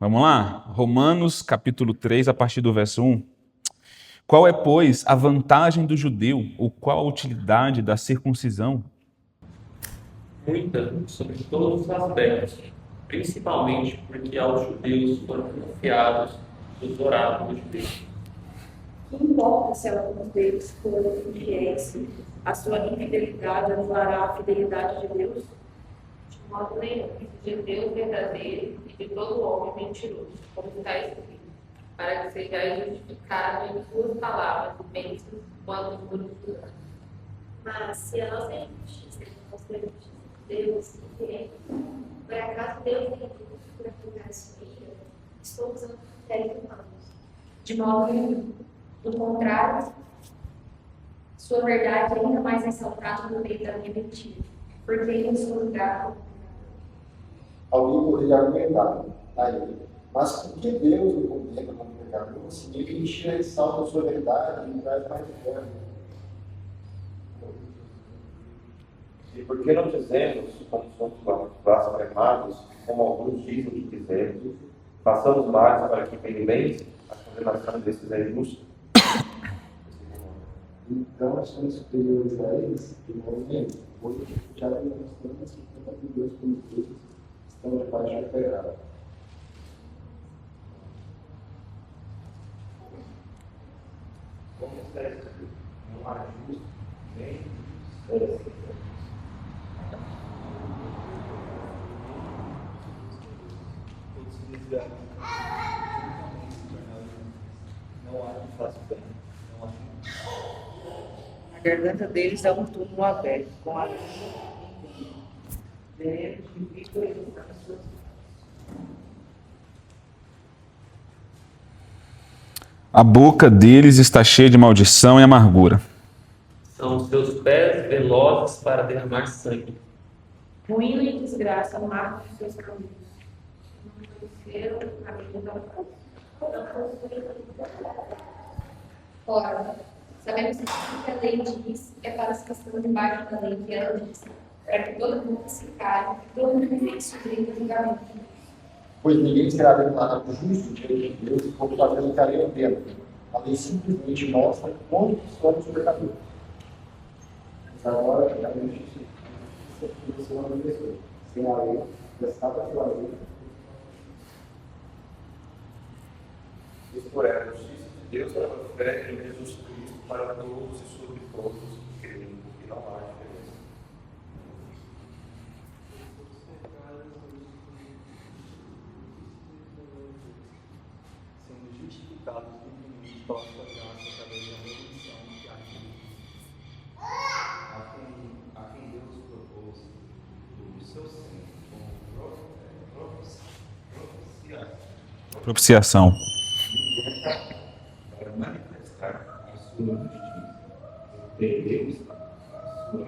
Vamos lá? Romanos, capítulo 3, a partir do verso 1. Qual é, pois, a vantagem do judeu, ou qual a utilidade da circuncisão? Muita sobre todos os aspectos, principalmente porque aos judeus foram confiados os oráculos de Deus. Que importa se alguns deles foram infiéis, a sua infidelidade anulará a fidelidade de Deus? De modo nenhum, de Deus verdadeiro e de todo homem mentiroso, como está escrito, para que sejais justificados em suas palavras e bênçãos quando os muros. Mas se a nossa injustiça não fosse a justiça de Deus, por acaso Deus tem por aplicar sua ira? Estou usando critérios humanos. De modo nenhum. Do contrário, sua verdade é ainda mais ressaltada no meio da minha mentira, porque em seu lugar. Alguém poderia argumentar a ele, mas por que Deus me condena como pecador? Se ele mentira ressalta a sua verdade e traz mais inferno. E por que não dizemos, como somos blasfemados, como alguns dizem que quisermos, façamos mais para que pegue bem a condenação desses é injusto? Então, nós somos superiores a eles, de modo nenhum. Hoje, já demonstramos que tanto Deus como Deus estão debaixo do pecado. Como está escrito, não há justo nem justo. Todos se desviaram, não há quem faça bem, não há quem. A garganta deles é um túmulo aberto, com a língua veneno de víbora e nas suas mãos. A boca deles está cheia de maldição e amargura. São os seus pés velozes para derramar sangue. Ruína e desgraça marcam os seus caminhos. Não conheceram o caminho da paz. Ora, sabemos que tudo que a lei diz é para os que estão debaixo da lei que ela diz, para que todo mundo se cale e todo mundo fique sujeito a julgamento. Pois ninguém será declarado justo diante de Deus como fazendo carinho ao tempo. A lei simplesmente mostra onde somos pecadores. Mas agora, a justiça é uma pessoa. Sem a lei, prestada pela lei. Isto é, a justiça de Deus pela fé em Jesus Cristo para todos e sobre todos que creem, porque não há diferença. Sendo justificados livremente pela sua graça através da redenção que há em Cristo. A quem Deus propôs do seu sangue como Propiciação. para manifestar a sua justiça. Ter Deus a sua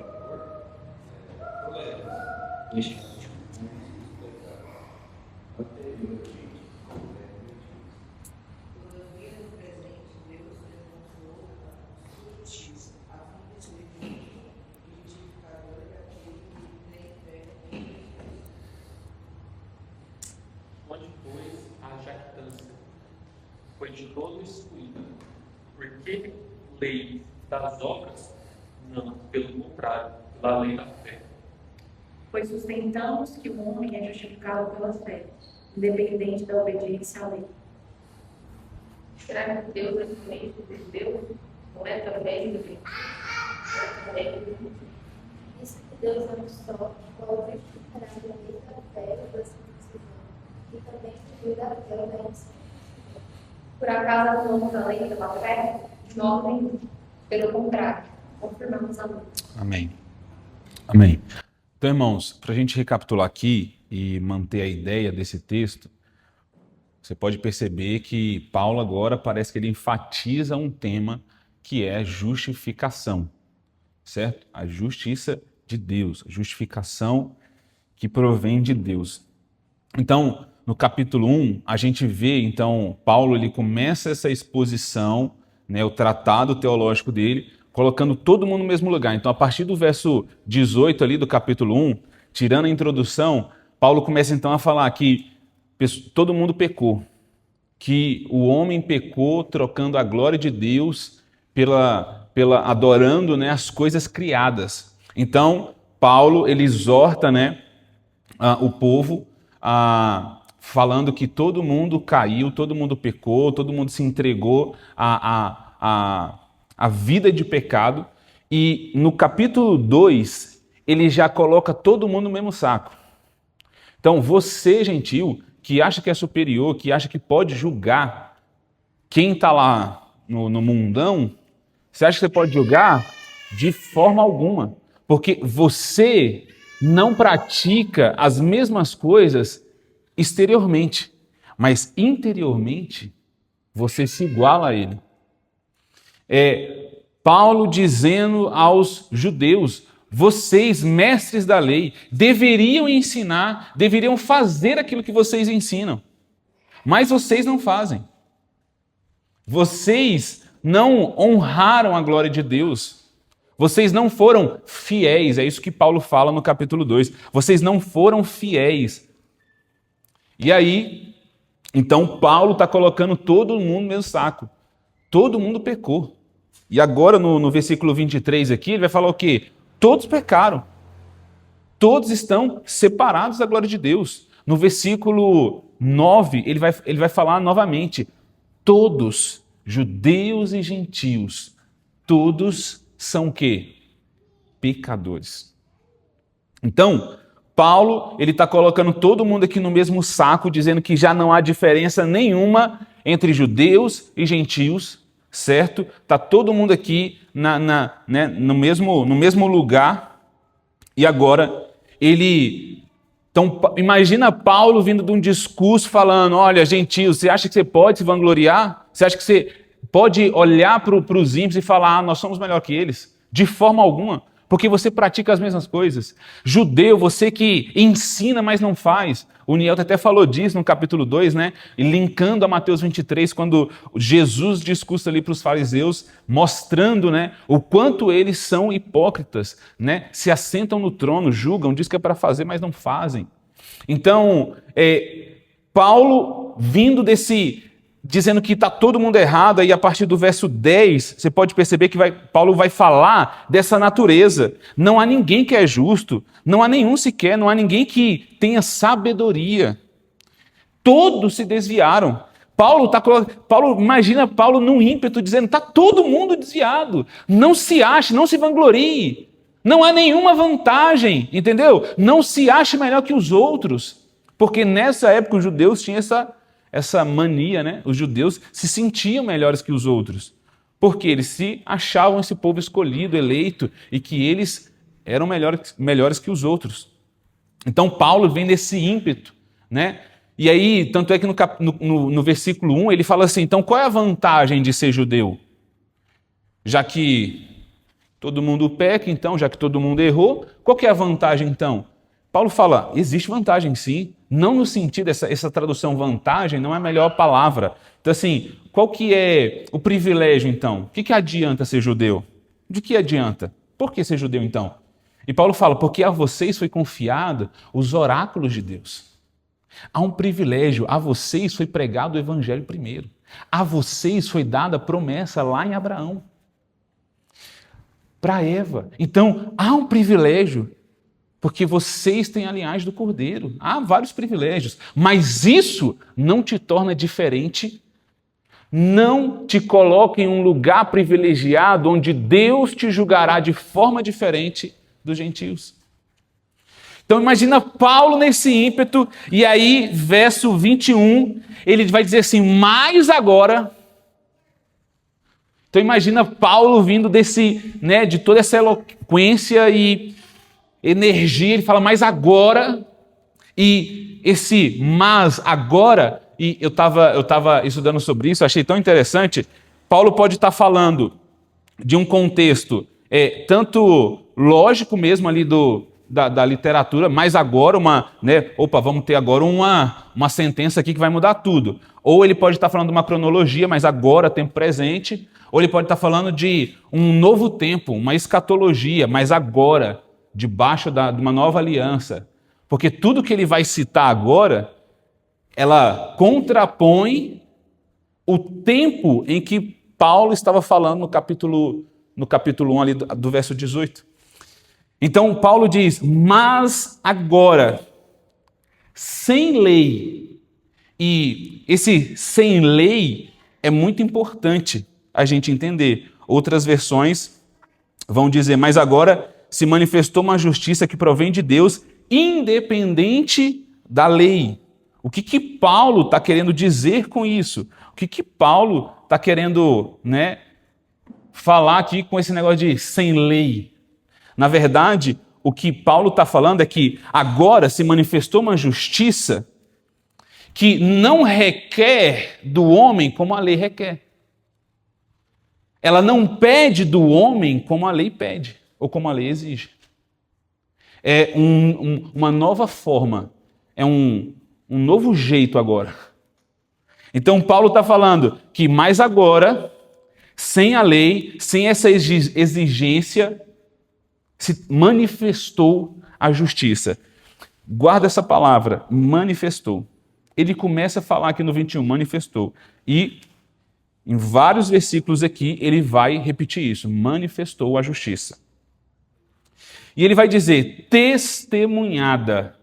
tolerância neste último mundo dos pecados anteriormente Todavia, no presente, Deus demonstrou a sua justiça, a fim de ser justo e justificador daquele que tem fé em Jesus. Onde, pois, a jactância foi de todo excluída. Porque lei das obras? Não, pelo contrário, pela lei da fé. Pois sustentamos que o homem é justificado pela fé, independente da obediência à lei. Será que Deus é diferente de Deus? Não é também do que Isso que Deus é um só, qual justificará da lei da fé e da circuncisão, e também serviu da fé e da missão. Por acaso anulamos a lei pela fé? De modo nenhum. Pelo contrário, confirmamos a lei. Amém. Amém. Então, irmãos, para a gente recapitular aqui e manter a ideia desse texto, você pode perceber que Paulo agora parece que ele enfatiza um tema que é justificação, certo? A justiça de Deus, a justificação que provém de Deus. Então, no capítulo 1, a gente vê, então, Paulo ele começa essa exposição, né, o tratado teológico dele, colocando todo mundo no mesmo lugar. Então, a partir do verso 18 ali do capítulo 1, tirando a introdução, Paulo começa então a falar que todo mundo pecou, que o homem pecou trocando a glória de Deus pela adorando, né, as coisas criadas. Então, Paulo, ele exorta, né, o povo falando que todo mundo caiu, todo mundo pecou, todo mundo se entregou à vida de pecado. E no capítulo 2, ele já coloca todo mundo no mesmo saco. Então, você, gentil, que acha que é superior, que acha que pode julgar quem está lá no mundão, você acha que você pode julgar? De forma alguma. Porque você não pratica as mesmas coisas exteriormente, mas interiormente você se iguala a ele. Paulo dizendo aos judeus: vocês, mestres da lei, deveriam ensinar, deveriam fazer aquilo que vocês ensinam, mas vocês não fazem. Vocês não honraram a glória de Deus. Vocês não foram fiéis. É isso que Paulo fala no capítulo 2. Vocês não foram fiéis. E aí, então Paulo está colocando todo mundo no mesmo saco. Todo mundo pecou. E agora no versículo 23 aqui, ele vai falar o quê? Todos pecaram. Todos estão separados da glória de Deus. No versículo 9, ele vai falar novamente. Todos, judeus e gentios, todos são o quê? Pecadores. Então, Paulo, ele está colocando todo mundo aqui no mesmo saco, dizendo que já não há diferença nenhuma entre judeus e gentios, certo? Está todo mundo aqui no mesmo lugar. E agora, então, imagina Paulo vindo de um discurso falando: olha, gentios, você acha que você pode se vangloriar? Você acha que você pode olhar para os ímpios e falar: nós somos melhor que eles? De forma alguma, porque você pratica as mesmas coisas. Judeu, você que ensina, mas não faz. O Nielto até falou disso no capítulo 2, né? E linkando a Mateus 23, quando Jesus discursa ali para os fariseus, mostrando, né, o quanto eles são hipócritas, né? Se assentam no trono, julgam, diz que é para fazer, mas não fazem. Então, Paulo vindo dizendo que está todo mundo errado, aí a partir do verso 10, você pode perceber que Paulo vai falar dessa natureza. Não há ninguém que é justo, não há nenhum sequer, não há ninguém que tenha sabedoria. Todos se desviaram. Imagina Paulo num ímpeto dizendo: está todo mundo desviado, não se ache, não se vanglorie, não há nenhuma vantagem, entendeu? Não se ache melhor que os outros, porque nessa época os judeus tinham essa mania, né? Os judeus se sentiam melhores que os outros, porque eles se achavam esse povo escolhido, eleito, e que eles eram melhores que os outros. Então Paulo vem nesse ímpeto, né? E aí, tanto é que no versículo 1 ele fala assim: então qual é a vantagem de ser judeu? Já que todo mundo peca, então, já que todo mundo errou, qual que é a vantagem então? Paulo fala: existe vantagem sim, não no sentido, essa tradução vantagem não é a melhor palavra. Então assim, qual que é o privilégio então? O que adianta ser judeu? De que adianta? Por que ser judeu então? E Paulo fala: porque a vocês foi confiado os oráculos de Deus. Há um privilégio, a vocês foi pregado o evangelho primeiro. A vocês foi dada a promessa lá em Abraão. Para Eva. Então, há um privilégio, porque vocês têm a linhagem do Cordeiro. Há vários privilégios, mas isso não te torna diferente, não te coloca em um lugar privilegiado onde Deus te julgará de forma diferente dos gentios. Então imagina Paulo nesse ímpeto, e aí, verso 21, ele vai dizer assim: mas agora... Então imagina Paulo vindo de toda essa eloquência e energia, ele fala: mas agora, e esse mas agora, e eu estava estudando sobre isso, achei tão interessante. Paulo pode estar falando de um contexto tanto lógico mesmo ali da literatura, mas agora vamos ter agora uma sentença aqui que vai mudar tudo. Ou ele pode estar falando de uma cronologia, mas agora, tempo presente. Ou ele pode estar falando de um novo tempo, uma escatologia, mas agora, debaixo de uma nova aliança. Porque tudo que ele vai citar agora ela contrapõe o tempo em que Paulo estava falando no capítulo 1 ali do verso 18. Então Paulo diz, mas agora, sem lei, e esse sem lei é muito importante a gente entender. Outras versões vão dizer, mas agora se manifestou uma justiça que provém de Deus, independente da lei. O que Paulo está querendo dizer com isso? O que Paulo está querendo, falar aqui com esse negócio de sem lei? Na verdade, o que Paulo está falando é que agora se manifestou uma justiça que não requer do homem como a lei requer. Ela não pede do homem como a lei pede, ou como a lei exige. É uma nova forma, é um novo jeito agora. Então Paulo está falando que mais agora, sem a lei, sem essa exigência, se manifestou a justiça. Guarda essa palavra, manifestou. Ele começa a falar aqui no 21, manifestou. E em vários versículos aqui, ele vai repetir isso, manifestou a justiça. E ele vai dizer, testemunhada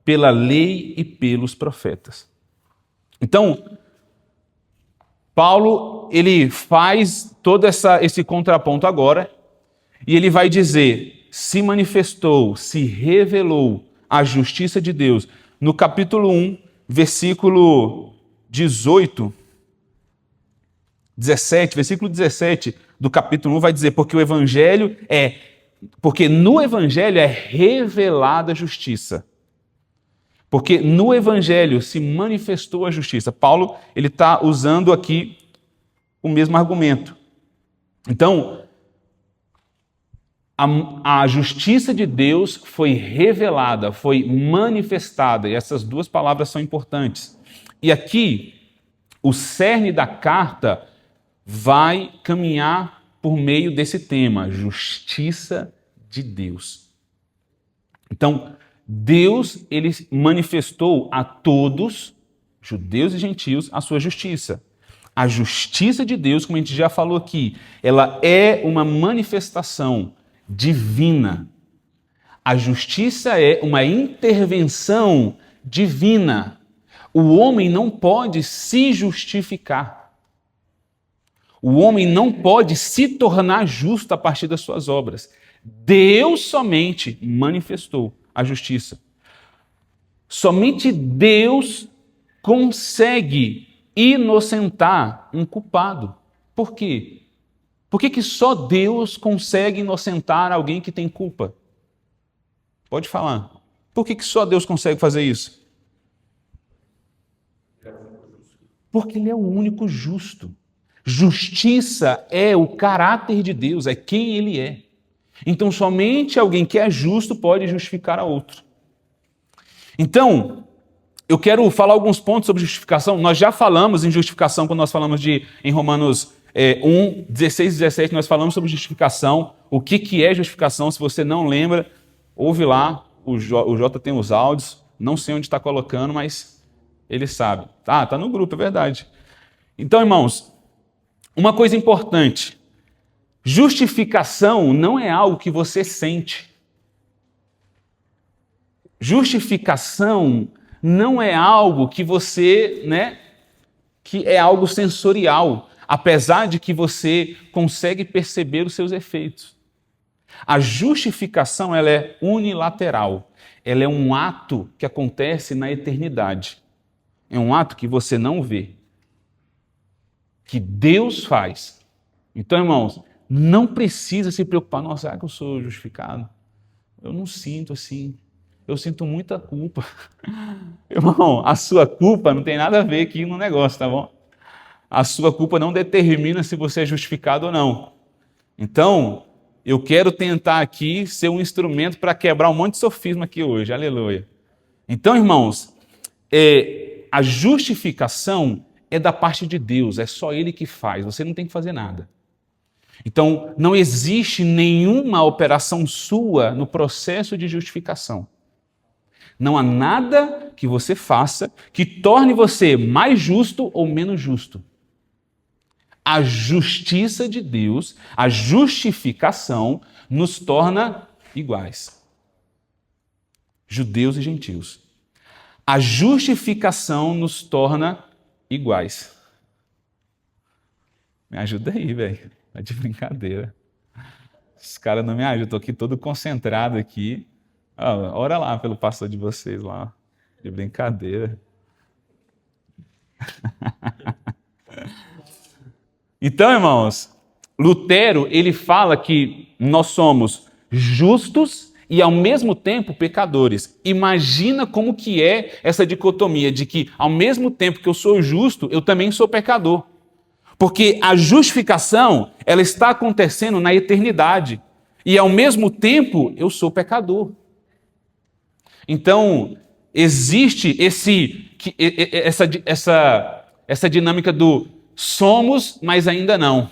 pela lei e pelos profetas. Então, Paulo, ele faz todo esse contraponto agora, e ele vai dizer, se manifestou, se revelou a justiça de Deus. No capítulo 1, versículo 17, versículo 17 do capítulo 1 vai dizer, porque no Evangelho é revelada a justiça. Porque no Evangelho se manifestou a justiça. Paulo, ele está usando aqui o mesmo argumento. Então, a justiça de Deus foi revelada, foi manifestada, e essas duas palavras são importantes. E aqui, o cerne da carta vai caminhar por meio desse tema, justiça de Deus. Então, Deus, ele manifestou a todos, judeus e gentios, a sua justiça. A justiça de Deus, como a gente já falou aqui, ela é uma manifestação divina. A justiça é uma intervenção divina. O homem não pode se justificar. O homem não pode se tornar justo a partir das suas obras. Deus somente manifestou a justiça. Somente Deus consegue inocentar um culpado. Por quê? Por que só Deus consegue inocentar alguém que tem culpa? Pode falar. Por que só Deus consegue fazer isso? Porque Ele é o único justo. Justiça é o caráter de Deus, é quem Ele é. Então, somente alguém que é justo pode justificar a outro. Então, eu quero falar alguns pontos sobre justificação. Nós já falamos em justificação quando nós falamos em Romanos 1, 16 e 17, nós falamos sobre justificação. O que é justificação? Se você não lembra, ouve lá. O Jota tem os áudios. Não sei onde está colocando, mas ele sabe. Tá no grupo, é verdade. Então, irmãos, uma coisa importante. Justificação não é algo que você sente. Justificação não é algo que você, que é algo sensorial, apesar de que você consegue perceber os seus efeitos. A justificação, ela é unilateral. Ela é um ato que acontece na eternidade. É um ato que você não vê, que Deus faz. Então, irmãos, não precisa se preocupar. Nossa, que eu sou justificado? Eu não sinto assim. Eu sinto muita culpa. Irmão, a sua culpa não tem nada a ver aqui no negócio, tá bom? A sua culpa não determina se você é justificado ou não. Então, eu quero tentar aqui ser um instrumento para quebrar um monte de sofisma aqui hoje. Aleluia. Então, irmãos, a justificação é da parte de Deus. É só Ele que faz. Você não tem que fazer nada. Então, não existe nenhuma operação sua no processo de justificação. Não há nada que você faça que torne você mais justo ou menos justo. A justiça de Deus, a justificação, nos torna iguais. Judeus e gentios. A justificação nos torna iguais. Me ajuda aí, velho. É de brincadeira. Os caras não me ajudam. Estou aqui todo concentrado aqui. Ora lá pelo pastor de vocês lá. De brincadeira. Então, irmãos, Lutero, ele fala que nós somos justos e ao mesmo tempo pecadores. Imagina como que é essa dicotomia de que ao mesmo tempo que eu sou justo, eu também sou pecador. Porque a justificação, ela está acontecendo na eternidade. E ao mesmo tempo, eu sou pecador. Então, existe essa dinâmica do somos, mas ainda não.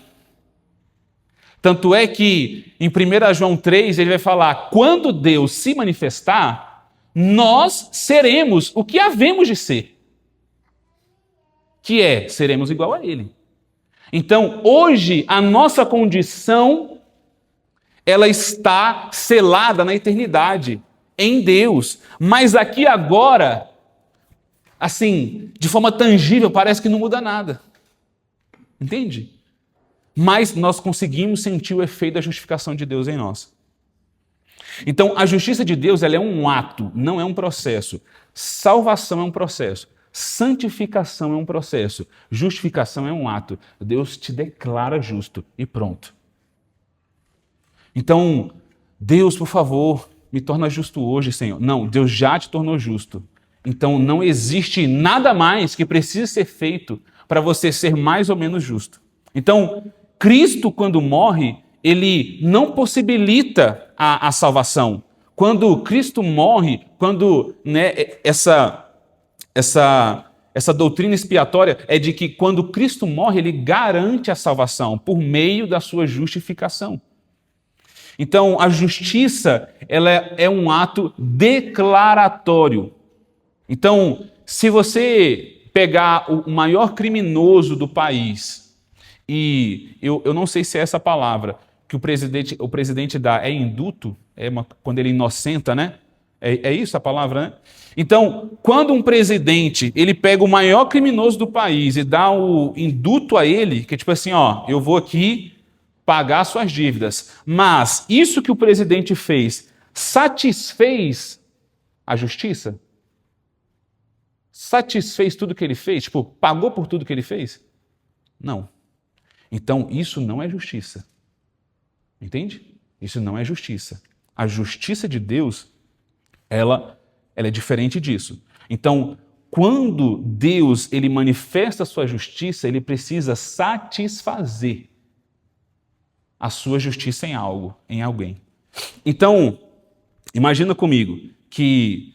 Tanto é que em 1 João 3, ele vai falar, quando Deus se manifestar, nós seremos o que havemos de ser. Que é, seremos igual a Ele. Então, hoje, a nossa condição, ela está selada na eternidade, em Deus. Mas aqui agora, assim, de forma tangível, parece que não muda nada. Entende? Mas nós conseguimos sentir o efeito da justificação de Deus em nós. Então, a justiça de Deus, ela é um ato, não é um processo. Salvação é um processo. Santificação é um processo, justificação é um ato. Deus te declara justo e pronto. Então, Deus, por favor, me torna justo hoje, Senhor. Não, Deus já te tornou justo. Então, não existe nada mais que precise ser feito para você ser mais ou menos justo. Então, Cristo, quando morre, ele não possibilita a salvação. Quando Cristo morre, quando essa doutrina expiatória é de que quando Cristo morre, ele garante a salvação por meio da sua justificação. Então, a justiça, ela é um ato declaratório. Então, se você pegar o maior criminoso do país, e eu não sei se é essa palavra que o presidente dá, é induto, quando ele inocenta, né? É isso a palavra, né? Então, quando um presidente, ele pega o maior criminoso do país e dá o induto a ele, que é tipo assim, ó, eu vou aqui pagar suas dívidas, mas isso que o presidente fez satisfez a justiça? Satisfez tudo que ele fez? Tipo, pagou por tudo que ele fez? Não. Então, isso não é justiça. Entende? Isso não é justiça. A justiça de Deus, ela é diferente disso. Então, quando Deus ele manifesta a sua justiça, ele precisa satisfazer a sua justiça em algo, em alguém. Então, imagina comigo que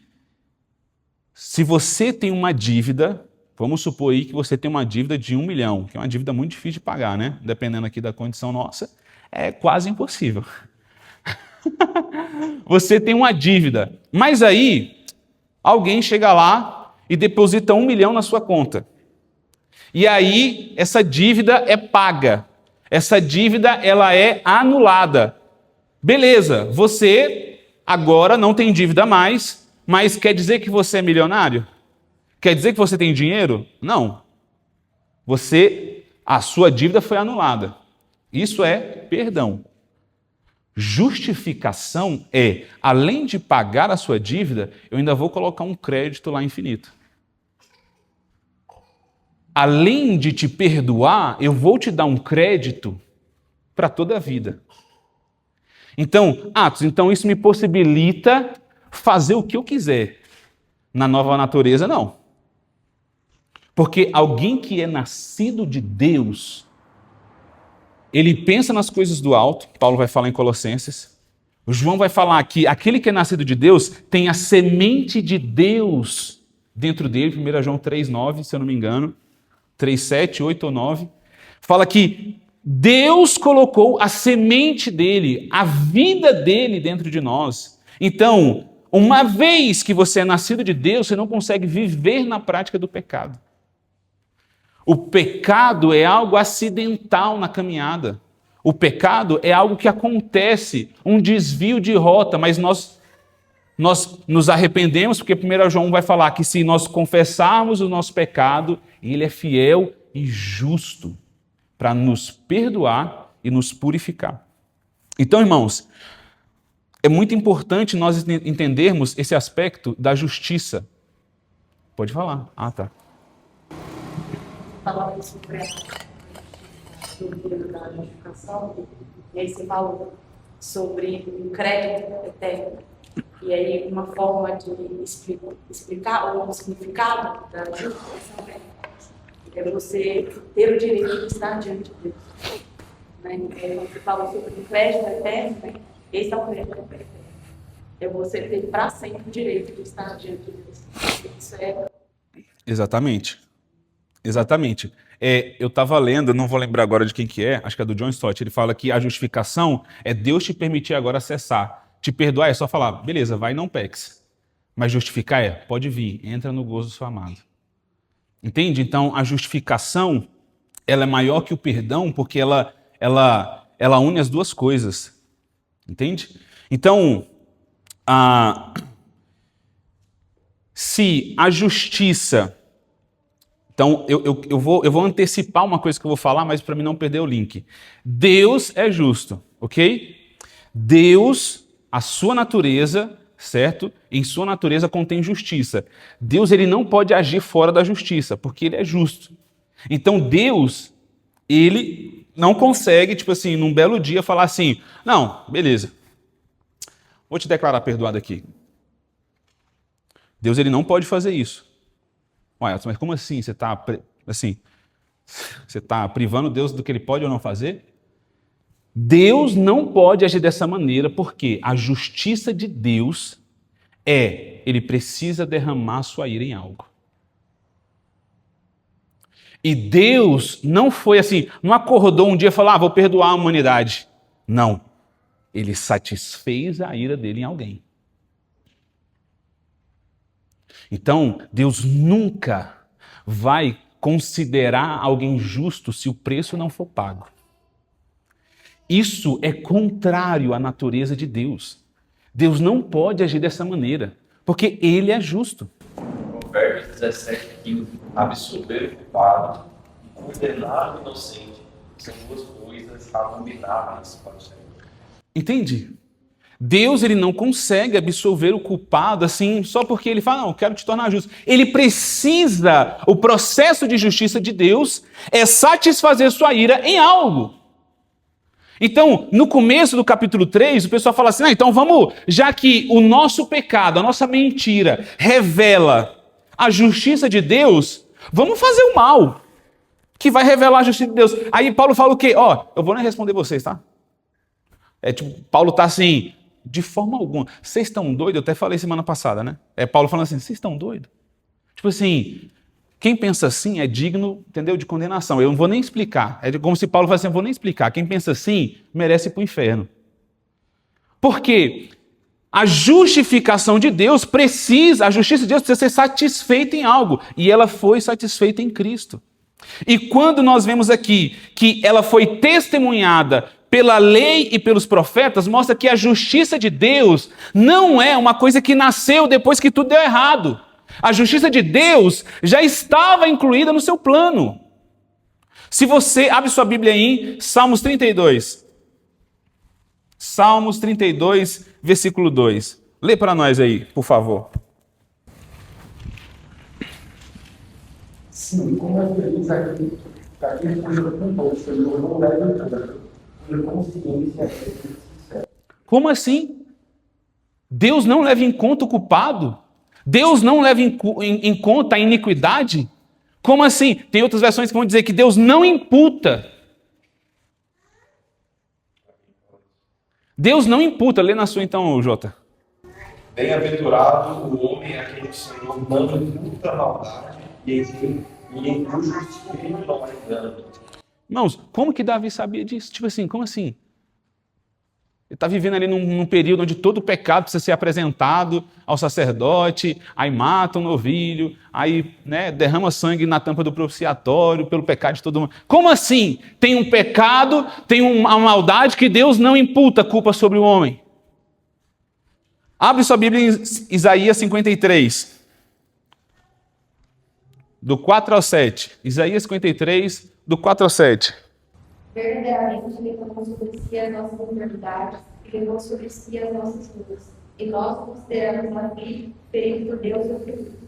se você tem uma dívida, vamos supor aí que você tem uma dívida de 1 milhão, que é uma dívida muito difícil de pagar, né? Dependendo aqui da condição nossa, é quase impossível. Você tem uma dívida, mas aí alguém chega lá e deposita 1 milhão na sua conta. E aí essa dívida é paga. Essa dívida ela é anulada. Beleza, você agora não tem dívida mais, mas quer dizer que você é milionário? Quer dizer que você tem dinheiro? Não. A sua dívida foi anulada. Isso é perdão. Justificação é, além de pagar a sua dívida, eu ainda vou colocar um crédito lá infinito. Além de te perdoar, eu vou te dar um crédito para toda a vida. Então, então isso me possibilita fazer o que eu quiser. Na nova natureza, não. Porque alguém que é nascido de Deus, ele pensa nas coisas do alto, Paulo vai falar em Colossenses, o João vai falar que aquele que é nascido de Deus tem a semente de Deus dentro dele, 1 João 3,9, se eu não me engano, 3,7, 8 ou 9, fala que Deus colocou a semente dele, a vida dele dentro de nós. Então, uma vez que você é nascido de Deus, você não consegue viver na prática do pecado. O pecado é algo acidental na caminhada. O pecado é algo que acontece, um desvio de rota, mas nós nos arrependemos, porque 1 João vai falar que se nós confessarmos o nosso pecado, ele é fiel e justo para nos perdoar e nos purificar. Então, irmãos, é muito importante nós entendermos esse aspecto da justiça. Pode falar. Ah, tá. Falando sobre a da justificação, e aí você falou sobre o crédito eterno. E aí uma forma de explicar ou um significado da justificação é você ter o direito de estar diante de Deus. Né? Quando você falou sobre o crédito eterno, né? Esse é o crédito eterno. É você ter para sempre o direito de estar diante de Deus. Isso é... Exatamente. Exatamente. Eu estava lendo, não vou lembrar agora de quem que é, acho que é do John Stott, ele fala que a justificação é Deus te permitir agora acessar. Te perdoar é só falar, beleza, vai, não peques. Mas justificar é, pode vir, entra no gozo do seu amado. Entende? Então, a justificação, ela é maior que o perdão, porque ela une as duas coisas. Entende? Então, se a justiça... Então, eu vou antecipar uma coisa que eu vou falar, mas para mim não perder o link. Deus é justo, ok? Deus, a sua natureza, certo? Em sua natureza contém justiça. Deus, ele não pode agir fora da justiça, porque ele é justo. Então, Deus, ele não consegue, tipo assim, num belo dia falar assim, não, beleza, vou te declarar perdoado aqui. Deus, ele não pode fazer isso. Ué, mas como assim? Você está privando Deus do que ele pode ou não fazer? Deus não pode agir dessa maneira porque a justiça de Deus ele precisa derramar sua ira em algo. E Deus não foi assim, não acordou um dia e falou, vou perdoar a humanidade. Não. Ele satisfez a ira dele em alguém. Então, Deus nunca vai considerar alguém justo se o preço não for pago. Isso é contrário à natureza de Deus. Deus não pode agir dessa maneira, porque ele é justo. Provérbios 17:15. Absolver o culpado e condenar o inocente são duas coisas abomináveis para o Senhor. Entende? Deus, ele não consegue absolver o culpado assim só porque ele fala, não, eu quero te tornar justo. Ele precisa, o processo de justiça de Deus é satisfazer sua ira em algo. Então, no começo do capítulo 3, o pessoal fala assim, então vamos, já que o nosso pecado, a nossa mentira revela a justiça de Deus, vamos fazer o mal, que vai revelar a justiça de Deus. Aí Paulo fala o quê? Eu vou nem responder vocês, tá? Paulo tá assim, de forma alguma. Vocês estão doidos? Eu até falei semana passada, né? Paulo falando assim, vocês estão doidos? Tipo assim, quem pensa assim é digno, entendeu, de condenação. Eu não vou nem explicar. É como se Paulo falasse assim, eu vou nem explicar. Quem pensa assim merece ir para o inferno. Por quê? A justificação de Deus a justiça de Deus precisa ser satisfeita em algo. E ela foi satisfeita em Cristo. E quando nós vemos aqui que ela foi testemunhada pela lei e pelos profetas, mostra que a justiça de Deus não é uma coisa que nasceu depois que tudo deu errado. A justiça de Deus já estava incluída no seu plano. Se você abre sua Bíblia em Salmos 32. Salmos 32, versículo 2. Lê para nós aí, por favor. Sim, como é feliz aquele cujo composto não deve nada. Como assim? Deus não leva em conta o culpado? Deus não leva em conta a iniquidade? Como assim? Tem outras versões que vão dizer que Deus não imputa. Deus não imputa. Lê na sua então, Jota. Bem-aventurado o homem a quem o Senhor não imputa a maldade e em cujo espírito não há engano. Irmãos, como que Davi sabia disso? Tipo assim, como assim? Ele está vivendo ali num período onde todo pecado precisa ser apresentado ao sacerdote, aí mata um novilho, aí derrama sangue na tampa do propiciatório pelo pecado de todo mundo. Como assim? Tem um pecado, tem uma maldade que Deus não imputa culpa sobre o homem. Abre sua Bíblia em Isaías 53, do 4 ao 7. Isaías 53, do 4 ao 7. Verdadeiramente levamos sobre si as nossas enfermidades e levou sobre si as nossas dores. E nós consideramos a vida ferido por Deus e oprimido.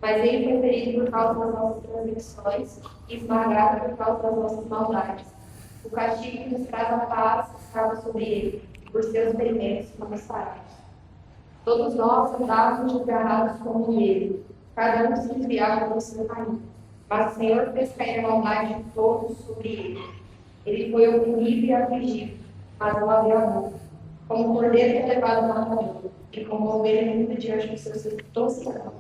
Mas ele foi ferido por causa das nossas transgressões e esmagado por causa das nossas maldades. O castigo que nos traz a paz estava sobre ele, e por seus ferimentos fomos sarados. Todos nós andávamos desgarrados como ele, cada um se desviava pelo seu caminho. Mas o Senhor fez cair a maldade de todos sobre ele. Ele foi oprimido e afligido, mas não havia amor. Como um cordeiro que é levado ao matador, e como ovelha muda diante dos seus toscanos,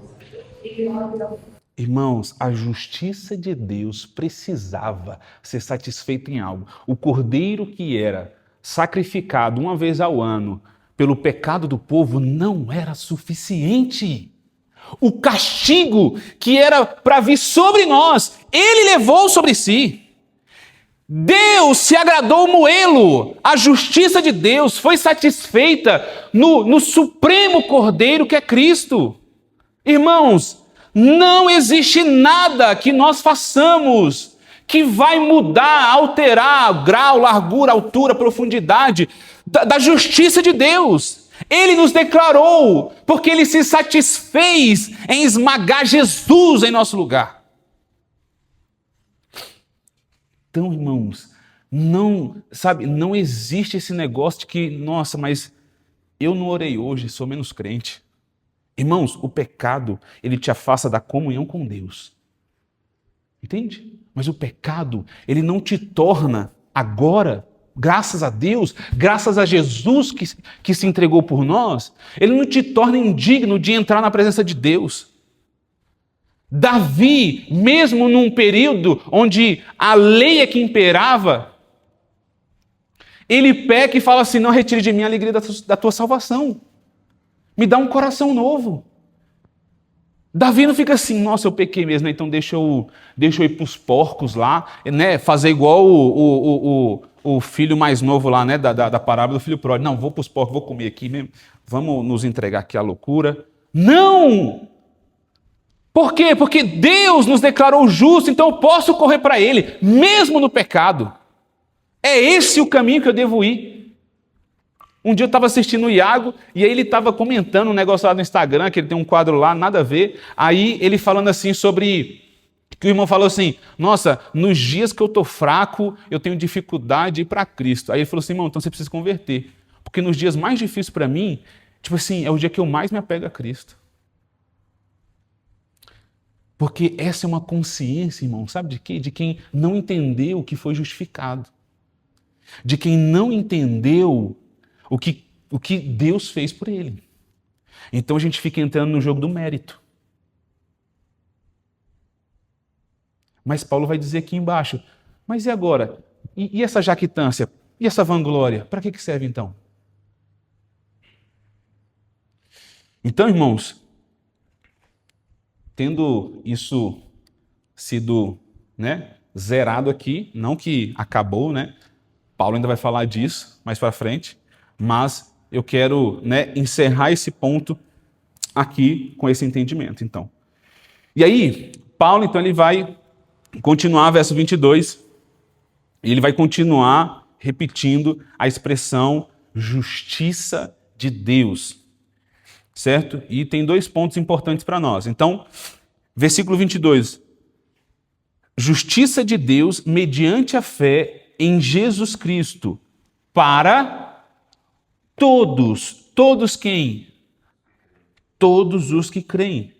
e não havia amor. Irmãos, a justiça de Deus precisava ser satisfeita em algo. O cordeiro que era sacrificado uma vez ao ano pelo pecado do povo não era suficiente. O castigo que era para vir sobre nós, ele levou sobre si. Deus se agradou moê-lo. A justiça de Deus foi satisfeita no supremo Cordeiro que é Cristo. Irmãos, não existe nada que nós façamos que vai mudar, alterar o grau, largura, altura, profundidade da justiça de Deus. Ele nos declarou, porque ele se satisfez em esmagar Jesus em nosso lugar. Então, irmãos, não existe esse negócio de que, nossa, mas eu não orei hoje, sou menos crente. Irmãos, o pecado, ele te afasta da comunhão com Deus. Entende? Mas o pecado, ele não te torna agora, graças a Deus, graças a Jesus que se entregou por nós, ele não te torna indigno de entrar na presença de Deus. Davi, mesmo num período onde a lei é que imperava, ele peca e fala assim, não retire de mim a alegria da tua salvação. Me dá um coração novo. Davi não fica assim, nossa, eu pequei mesmo, então deixa eu ir para os porcos lá, fazer igual o filho mais novo lá, da parábola do filho pródigo. Não, vou para os porcos, vou comer aqui mesmo, vamos nos entregar aqui à loucura. Não! Por quê? Porque Deus nos declarou justo, então eu posso correr para Ele, mesmo no pecado. É esse o caminho que eu devo ir. Um dia eu estava assistindo o Iago, e aí ele estava comentando um negócio lá no Instagram, que ele tem um quadro lá, nada a ver. Aí ele falando assim sobre... que o irmão falou assim, nossa, nos dias que eu estou fraco, eu tenho dificuldade de ir para Cristo. Aí ele falou assim, irmão, então você precisa se converter. Porque nos dias mais difíceis para mim, é o dia que eu mais me apego a Cristo. Porque essa é uma consciência, irmão, sabe de quê? De quem não entendeu o que foi justificado. De quem não entendeu o que Deus fez por ele. Então a gente fica entrando no jogo do mérito. Mas Paulo vai dizer aqui embaixo, mas e agora? E essa jactância? E essa vanglória? Para que serve então? Então, irmãos, tendo isso sido zerado aqui, não que acabou, Paulo ainda vai falar disso mais para frente, mas eu quero encerrar esse ponto aqui com esse entendimento. Então. E aí, Paulo, então, ele vai continuar, verso 22, e ele vai continuar repetindo a expressão justiça de Deus. Certo? E tem 2 pontos importantes para nós. Então, versículo 22. Justiça de Deus mediante a fé em Jesus Cristo para todos. Todos quem? Todos os que creem.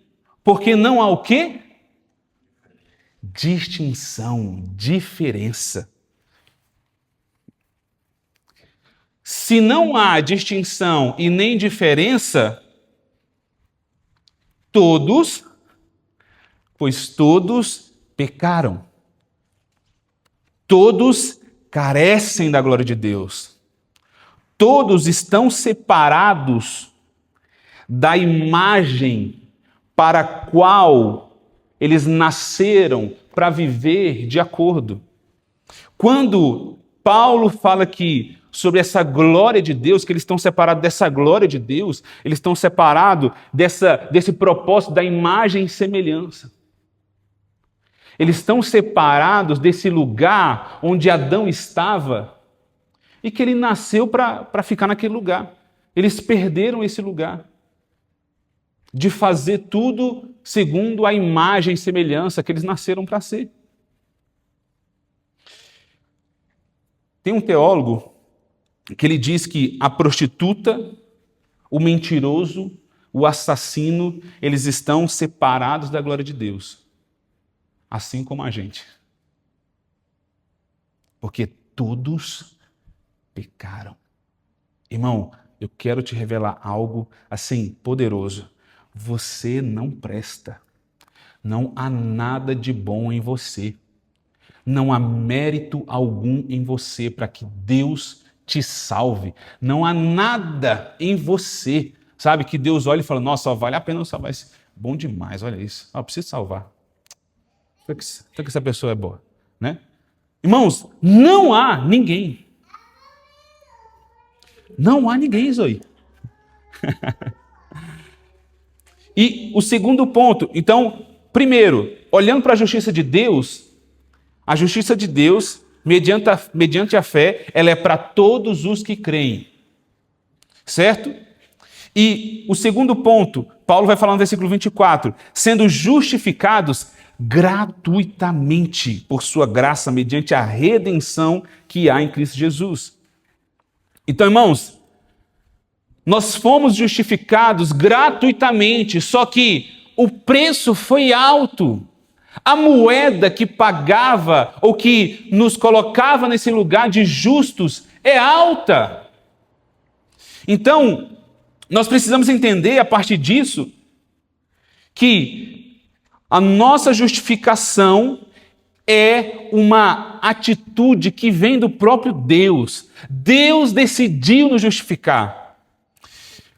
Porque não há o quê? Distinção, diferença. Se não há distinção e nem diferença, pois todos pecaram. Todos carecem da glória de Deus. todos estão separados da imagem para a qual eles nasceram para viver de acordo. Quando Paulo fala aqui sobre essa glória de Deus, que eles estão separados dessa glória de Deus, eles estão separados desse propósito da imagem e semelhança. Eles estão separados desse lugar onde Adão estava e que ele nasceu para ficar naquele lugar. Eles perderam esse lugar de fazer tudo segundo a imagem e semelhança que eles nasceram para ser. Tem um teólogo que ele diz que a prostituta, o mentiroso, o assassino, eles estão separados da glória de Deus, assim como a gente. Porque todos pecaram. Irmão, eu quero te revelar algo assim poderoso. Você não presta. Não há nada de bom em você. Não há mérito algum em você para que Deus te salve. Não há nada em você, sabe, que Deus olha e fala, nossa, vale a pena eu salvar esse. Bom demais, olha isso. Eu preciso salvar. Tanto que essa pessoa é boa, né? Irmãos, não há ninguém. Não há ninguém, Zoe. E o segundo ponto, então, primeiro, olhando para a justiça de Deus, mediante a fé, ela é para todos os que creem. Certo? E o segundo ponto, Paulo vai falar no versículo 24, sendo justificados gratuitamente por sua graça, mediante a redenção que há em Cristo Jesus. Então, irmãos, nós fomos justificados gratuitamente, só que o preço foi alto. A moeda que pagava ou que nos colocava nesse lugar de justos é alta. Então, nós precisamos entender a partir disso que a nossa justificação é uma atitude que vem do próprio Deus. Deus decidiu nos justificar.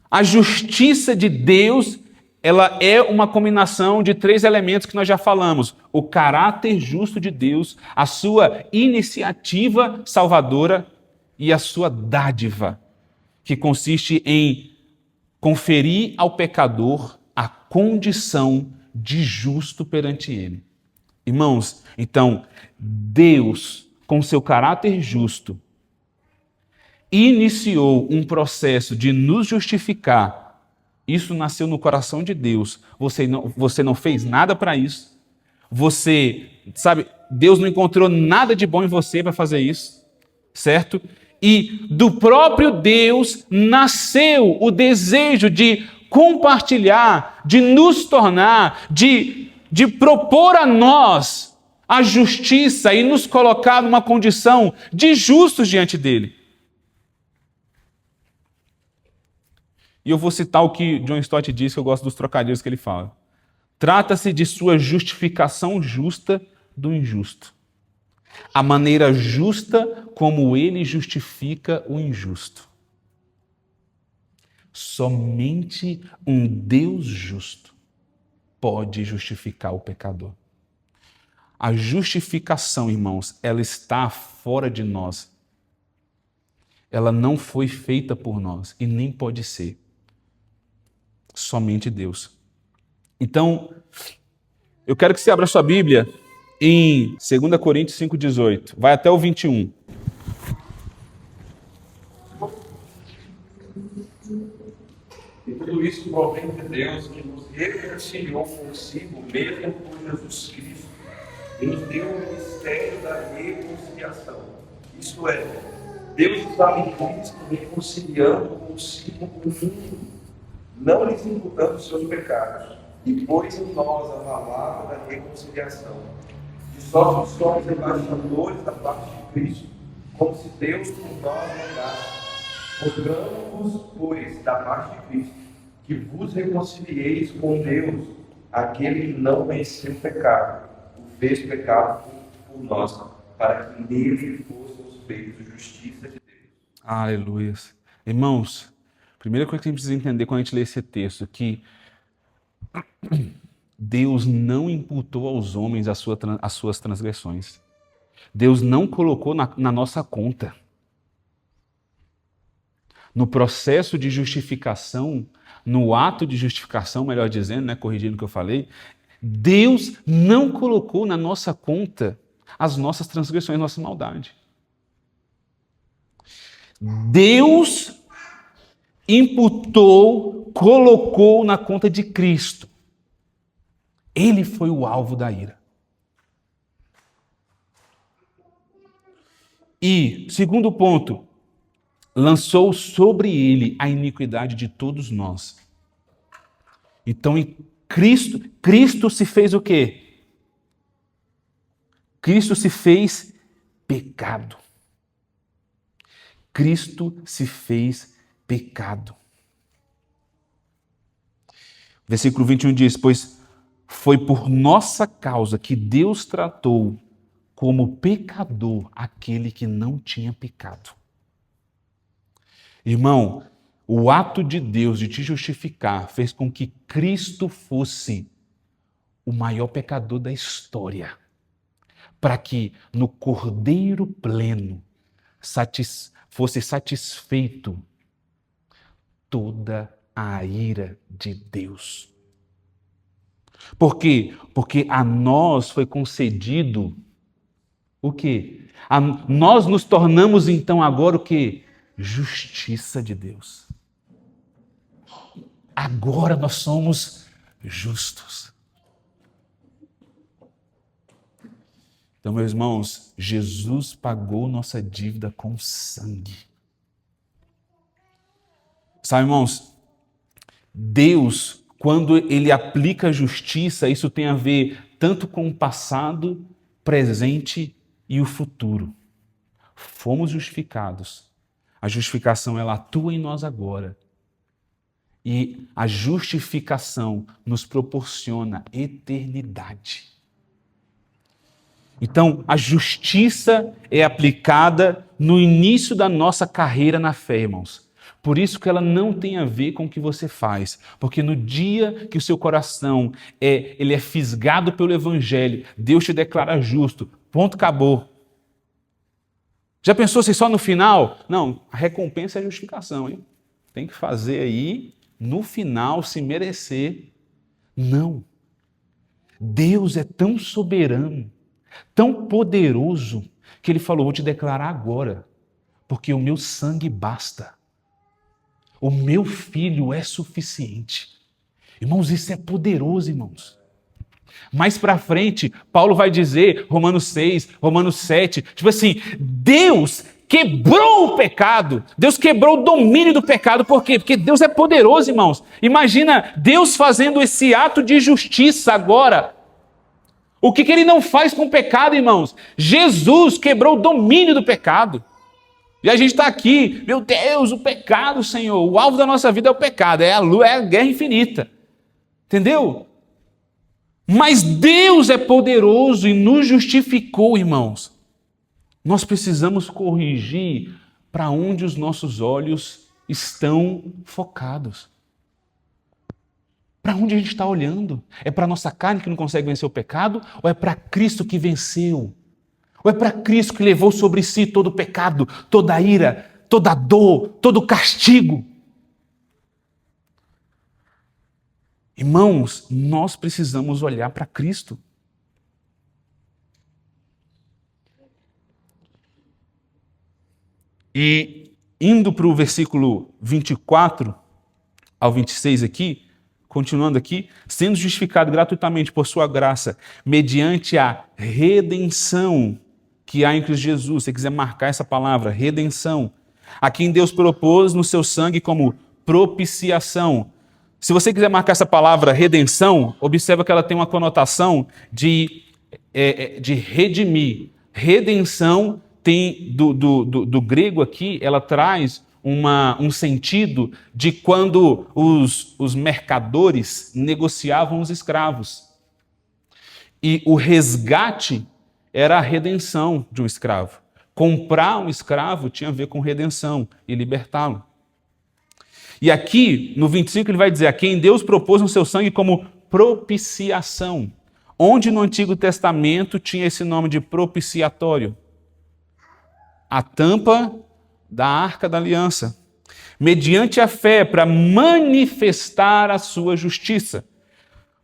A justiça de Deus, ela é uma combinação de 3 elementos que nós já falamos. O caráter justo de Deus, a sua iniciativa salvadora e a sua dádiva, que consiste em conferir ao pecador a condição de justo perante ele. Irmãos, então, Deus, com seu caráter justo, iniciou um processo de nos justificar. Isso nasceu no coração de Deus. Você não fez nada para isso. Você, sabe, Deus não encontrou nada de bom em você para fazer isso, certo? E do próprio Deus nasceu o desejo de compartilhar, de nos tornar, de propor a nós a justiça e nos colocar numa condição de justos diante dele. E eu vou citar o que John Stott diz, que eu gosto dos trocadilhos que ele fala. Trata-se de sua justificação justa do injusto. A maneira justa como ele justifica o injusto. Somente um Deus justo pode justificar o pecador. A justificação, irmãos, ela está fora de nós. Ela não foi feita por nós e nem pode ser. Somente Deus. Então, eu quero que você abra sua Bíblia em 2 Coríntios 5,18. Vai até o 21. E tudo isso provém de Deus, que nos reconciliou consigo mesmo por Jesus Cristo e nos deu o ministério da reconciliação. Isto é, Deus estava em Cristo reconciliando consigo o mundo, não lhes imputando seus pecados, e pôs em nós a palavra da reconciliação. De sorte que somos embaixadores da parte de Cristo, como se Deus por nós mandasse. Rogamos-vos, pois, da parte de Cristo, que vos reconcilieis com Deus, aquele que não conheceu o pecado, o fez pecado por nós, para que nele fôssemos feitos justiça de Deus. Aleluia. Irmãos, a primeira coisa que a gente precisa entender quando a gente lê esse texto é que Deus não imputou aos homens as suas transgressões. Deus não colocou na nossa conta. No processo de justificação, no ato de justificação, melhor dizendo, né, corrigindo o que eu falei, Deus não colocou na nossa conta as nossas transgressões, nossa maldade. Deus imputou, colocou na conta de Cristo. Ele foi o alvo da ira. E, segundo ponto, lançou sobre ele a iniquidade de todos nós. Então, em Cristo se fez o quê? Cristo se fez pecado. Cristo se fez pecado. Versículo 21 diz: pois foi por nossa causa que Deus tratou como pecador aquele que não tinha pecado. Irmão, o ato de Deus de te justificar fez com que Cristo fosse o maior pecador da história, para que no Cordeiro pleno fosse satisfeito toda a ira de Deus. Por quê? Porque a nós foi concedido o quê? Nós nos tornamos então agora o quê? Justiça de Deus. Agora nós somos justos. Então, meus irmãos, Jesus pagou nossa dívida com sangue. Sabe, irmãos, Deus, quando Ele aplica a justiça, isso tem a ver tanto com o passado, presente e o futuro. Fomos justificados. A justificação, ela atua em nós agora. E a justificação nos proporciona eternidade. Então, a justiça é aplicada no início da nossa carreira na fé, irmãos. Por isso que ela não tem a ver com o que você faz. Porque no dia que o seu coração ele é fisgado pelo Evangelho, Deus te declara justo. Ponto, acabou. Já pensou se só no final? Não, a recompensa é a justificação, hein? Tem que fazer aí, no final, se merecer. Não. Deus é tão soberano, tão poderoso, que Ele falou, vou te declarar agora, porque o meu sangue basta. O meu filho é suficiente. Irmãos, isso é poderoso, irmãos. Mais para frente, Paulo vai dizer, Romanos 6, Romanos 7, tipo assim, Deus quebrou o pecado, Deus quebrou o domínio do pecado, por quê? Porque Deus é poderoso, irmãos. Imagina Deus fazendo esse ato de justiça agora. O que Ele não faz com o pecado, irmãos? Jesus quebrou o domínio do pecado. E a gente está aqui, meu Deus, o pecado, Senhor, o alvo da nossa vida é o pecado, é a guerra infinita. Entendeu? Mas Deus é poderoso e nos justificou, irmãos. Nós precisamos corrigir para onde os nossos olhos estão focados. Para onde a gente está olhando? É para a nossa carne que não consegue vencer o pecado? Ou é para Cristo que venceu? Ou é para Cristo que levou sobre si todo o pecado, toda a ira, toda a dor, todo o castigo? Irmãos, nós precisamos olhar para Cristo. E indo para o versículo 24 ao 26 aqui, continuando aqui, sendo justificado gratuitamente por sua graça, mediante a redenção que há em Cristo Jesus. Se você quiser marcar essa palavra, redenção, a quem Deus propôs no seu sangue como propiciação. Se você quiser marcar essa palavra redenção, observa que ela tem uma conotação de redimir. Redenção tem, do grego aqui, ela traz um sentido de quando os mercadores negociavam os escravos. E o resgate era a redenção de um escravo. Comprar um escravo tinha a ver com redenção e libertá-lo. E aqui, no 25, ele vai dizer, a quem Deus propôs no seu sangue como propiciação. Onde no Antigo Testamento tinha esse nome de propiciatório? A tampa da Arca da Aliança. Mediante a fé, para manifestar a sua justiça.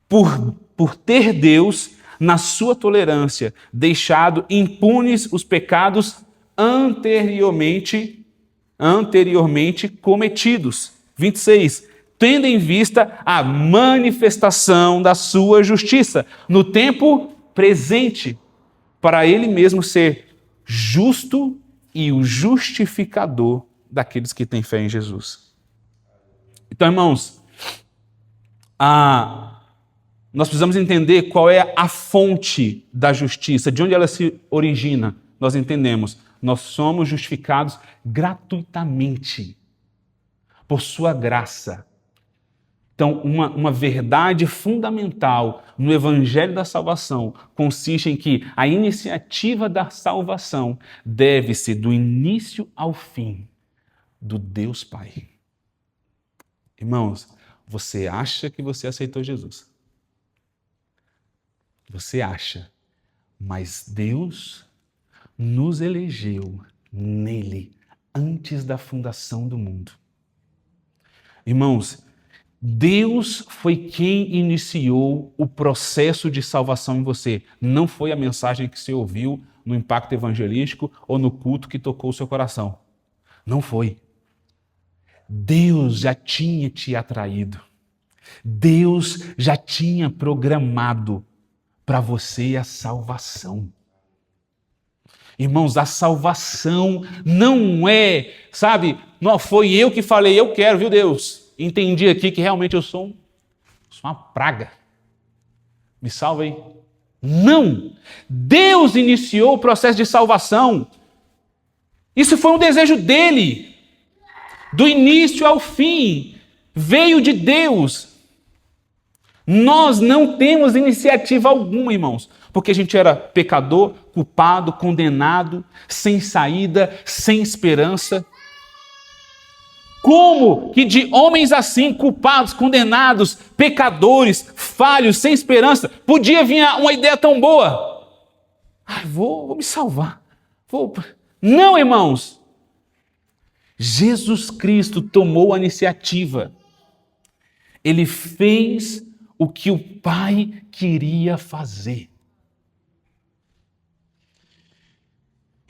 Por ter Deus, na sua tolerância, deixado impunes os pecados anteriormente cometidos. 26. Tendo em vista a manifestação da sua justiça no tempo presente, para ele mesmo ser justo e o justificador daqueles que têm fé em Jesus. Então, irmãos, nós precisamos entender qual é a fonte da justiça, de onde ela se origina. Nós entendemos, nós somos justificados gratuitamente, por sua graça. Então, uma verdade fundamental no Evangelho da Salvação consiste em que a iniciativa da salvação deve-se do início ao fim do Deus Pai. Irmãos, você acha que você aceitou Jesus? Você acha, mas Deus nos elegeu nele antes da fundação do mundo. Irmãos, Deus foi quem iniciou o processo de salvação em você. Não foi a mensagem que você ouviu no impacto evangelístico ou no culto que tocou o seu coração. Não foi. Deus já tinha te atraído. Deus já tinha programado para você a salvação. Irmãos, a salvação não é, não foi eu que falei, eu quero, viu Deus? Entendi aqui que realmente eu sou uma praga. Me salva aí. Não! Deus iniciou o processo de salvação. Isso foi um desejo dele. Do início ao fim. Veio de Deus. Nós não temos iniciativa alguma, irmãos. Porque a gente era pecador, culpado, condenado, sem saída, sem esperança. Como que de homens assim, culpados, condenados, pecadores, falhos, sem esperança, podia vir uma ideia tão boa? Vou me salvar. Não, irmãos. Jesus Cristo tomou a iniciativa. Ele fez o que o Pai queria fazer.